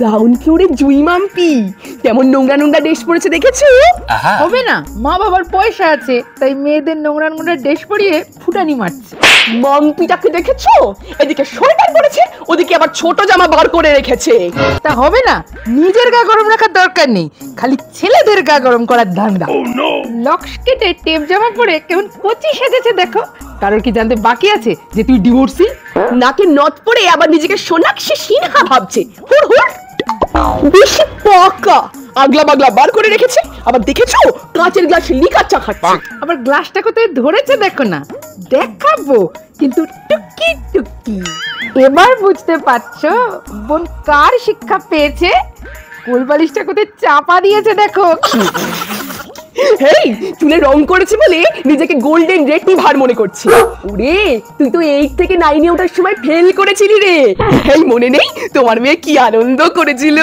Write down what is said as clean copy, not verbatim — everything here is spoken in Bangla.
গাউন ফ্লোরে জুই মাম্পি কেমন নোংরা নোংরা ড্রেস পরেছে দেখেছো? হবে না, মা বাবার পয়সা আছে তাই মেয়েদের নোংরা নোংরা ড্রেস পরিয়ে ফুটানি মারছে। মাম্পিটাকে দেখেছো? এদিকে সোয়েটার পরেছে, ওদিকে আবার ছোট জামা বার করে রেখেছে। তা হবে না, নিজের গা গরম রাখার দরকার নেই, খালি ছেলেদের গা গরম করার ধান্দা। লক্স কেটে টেপ জামা পরে কেমন কচি সেজেছে দেখো। কারোর কি জানতে বাকি আছে যে তুই ডিভোর্সি? নাকে নথ পরে আবার নিজেকে সোনাক্ষী সিনহা ভাবছে। হুর হুর বেশি পাকা, আগলা বাগলা বার করে রেখেছে। আবার দেখেছো কাঁচের গ্লাসে লিকার চা খাচ্ছে। আবার গ্লাসটা কোথায় ধরেছে দেখো না। দেখাবো কিন্তু টুকি টুকি। এবার বুঝতে পারছো বোন কার শিক্ষা পেয়েছে? কোলবালিশটা কোথায় চাপা দিয়েছে দেখো। হেই, চুলে রং করেছে বলে নিজেকে গোল্ডেন রেটিভার মনে করছে। ওরে, তুই তো 8 থেকে 9 এ ওঠার সময় ফেল করেছিলি রে। এই মনে নেই তোমার মেয়ে কি আনন্দ করেছিল?